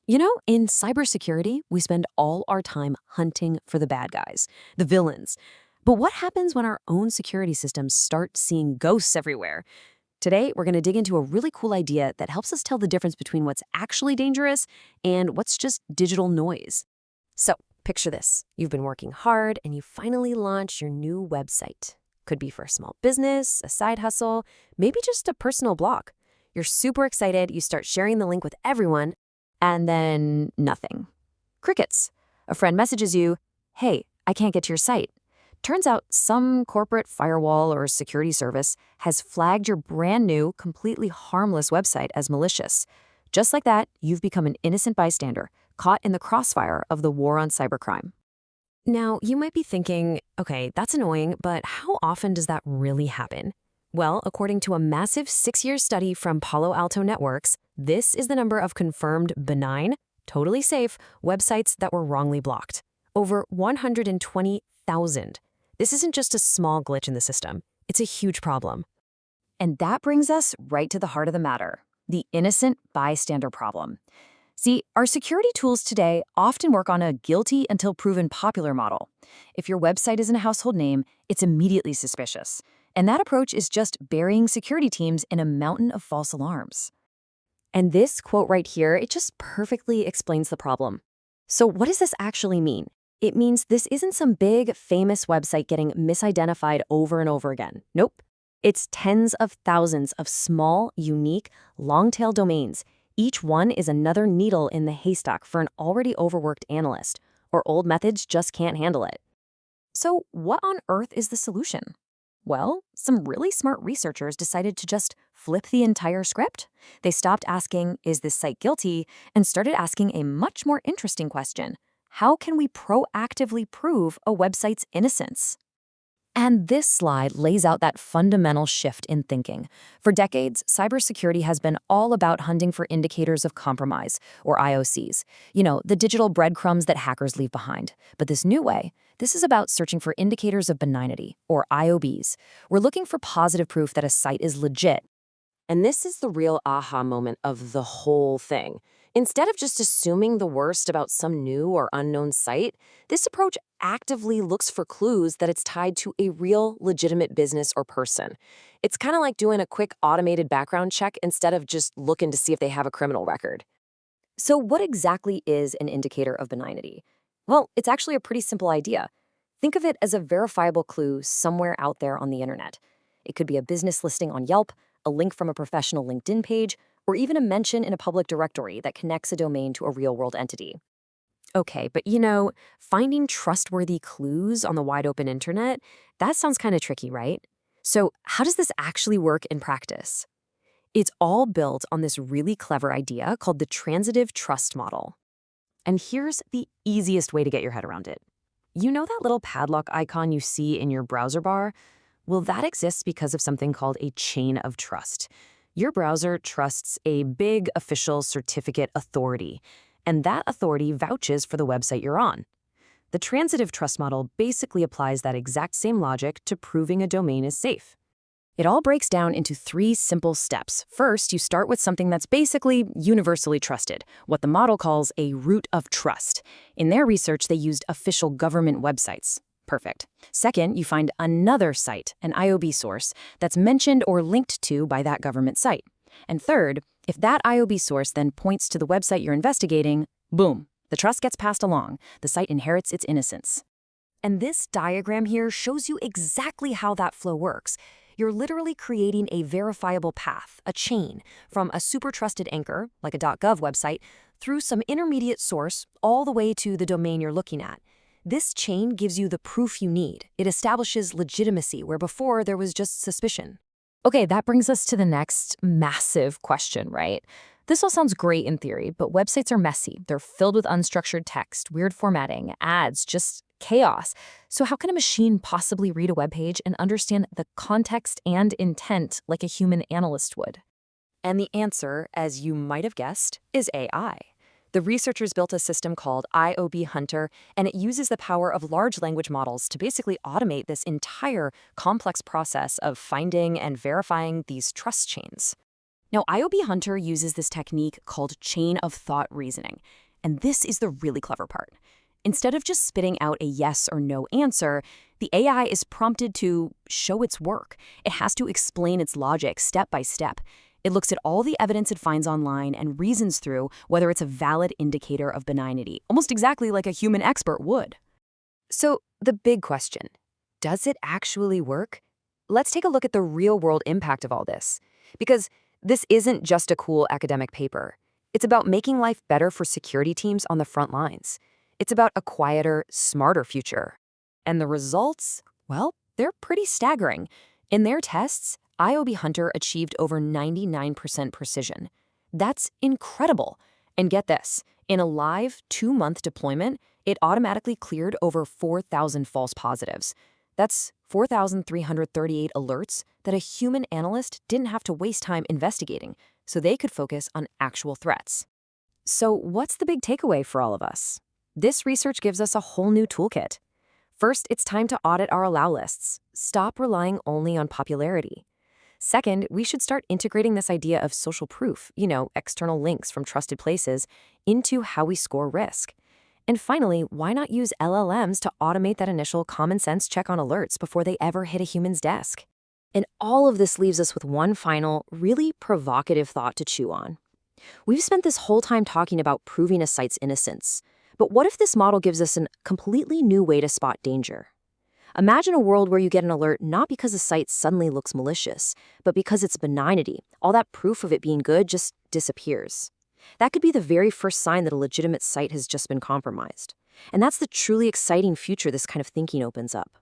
In cybersecurity, we spend all our time hunting for the bad guys, the villains. But what happens when our own security systems start seeing ghosts everywhere? Today, we're going to dig into a really cool idea that helps us tell the difference between what's actually dangerous and what's just digital noise. So, picture this. You've been working hard and you finally launch your new website. Could be for a small business, a side hustle, maybe just a personal blog. You're super excited, you start sharing the link with everyone, and then nothing. Crickets. A friend messages you, "Hey, I can't get to your site." Turns out some corporate firewall or security service has flagged your brand new, completely harmless website as malicious. Just like that, you've become an innocent bystander, caught in the crossfire of the war on cybercrime. Now, you might be thinking, okay, that's annoying, but how often does that really happen? Well, according to a massive 6-year study from Palo Alto Networks, this is the number of confirmed benign, totally safe websites that were wrongly blocked. Over 120,000. This isn't just a small glitch in the system. It's a huge problem. And that brings us right to the heart of the matter, the innocent bystander problem. See, our security tools today often work on a guilty until proven popular model. If your website isn't a household name, it's immediately suspicious. And that approach is just burying security teams in a mountain of false alarms. And this quote right here, it just perfectly explains the problem. So what does this actually mean? It means this isn't some big, famous website getting misidentified over and over again. Nope. It's tens of thousands of small, unique, long-tail domains. Each one is another needle in the haystack for an already overworked analyst, or old methods just can't handle it. So what on earth is the solution? Well, some really smart researchers decided to just flip the entire script. They stopped asking, "Is this site guilty?" and started asking a much more interesting question. How can we proactively prove a website's innocence? And this slide lays out that fundamental shift in thinking. For decades, cybersecurity has been all about hunting for indicators of compromise, or IOCs. The digital breadcrumbs that hackers leave behind. But this new way, this is about searching for indicators of benignity, or IOBs. We're looking for positive proof that a site is legit. And this is the real aha moment of the whole thing. Instead of just assuming the worst about some new or unknown site, this approach actively looks for clues that it's tied to a real, legitimate business or person. It's kind of like doing a quick automated background check instead of just looking to see if they have a criminal record. So what exactly is an indicator of benignity? Well, it's actually a pretty simple idea. Think of it as a verifiable clue somewhere out there on the internet. It could be a business listing on Yelp, a link from a professional LinkedIn page, or even a mention in a public directory that connects a domain to a real-world entity. Okay, but finding trustworthy clues on the wide open internet, that sounds kind of tricky, right? So how does this actually work in practice? It's all built on this really clever idea called the transitive trust model. And here's the easiest way to get your head around it. You know that little padlock icon you see in your browser bar? Well, that exists because of something called a chain of trust. Your browser trusts a big official certificate authority, and that authority vouches for the website you're on. The transitive trust model basically applies that exact same logic to proving a domain is safe. It all breaks down into 3 simple steps. First, you start with something that's basically universally trusted, what the model calls a root of trust. In their research, they used official government websites. Perfect. Second, you find another site, an IOB source, that's mentioned or linked to by that government site. And third, if that IOB source then points to the website you're investigating, boom, the trust gets passed along. The site inherits its innocence. And this diagram here shows you exactly how that flow works. You're literally creating a verifiable path, a chain, from a super trusted anchor, like a .gov website, through some intermediate source, all the way to the domain you're looking at. This chain gives you the proof you need. It establishes legitimacy where before there was just suspicion. Okay, that brings us to the next massive question, right? This all sounds great in theory, but websites are messy. They're filled with unstructured text, weird formatting, ads, just chaos. So how can a machine possibly read a web page and understand the context and intent like a human analyst would? And the answer, as you might have guessed, is AI. The researchers built a system called IOB Hunter, and it uses the power of large language models to basically automate this entire complex process of finding and verifying these trust chains. Now, IOB Hunter uses this technique called chain of thought reasoning. And this is the really clever part. Instead of just spitting out a yes or no answer, the AI is prompted to show its work. It has to explain its logic step by step. It looks at all the evidence it finds online and reasons through whether it's a valid indicator of benignity, almost exactly like a human expert would. So, the big question, does it actually work? Let's take a look at the real-world impact of all this. Because this isn't just a cool academic paper. It's about making life better for security teams on the front lines. It's about a quieter, smarter future. And the results, well, they're pretty staggering. In their tests, IOB Hunter achieved over 99% precision. That's incredible. And get this, in a live 2-month deployment, it automatically cleared over 4,000 false positives. That's 4,338 alerts that a human analyst didn't have to waste time investigating, so they could focus on actual threats. So what's the big takeaway for all of us? This research gives us a whole new toolkit. First, it's time to audit our allow lists. Stop relying only on popularity. Second, we should start integrating this idea of social proof, external links from trusted places, into how we score risk. And finally, why not use LLMs to automate that initial common sense check on alerts before they ever hit a human's desk? And all of this leaves us with one final, really provocative thought to chew on. We've spent this whole time talking about proving a site's innocence. But what if this model gives us a completely new way to spot danger? Imagine a world where you get an alert not because a site suddenly looks malicious, but because its benignity, all that proof of it being good, just disappears. That could be the very first sign that a legitimate site has just been compromised. And that's the truly exciting future this kind of thinking opens up.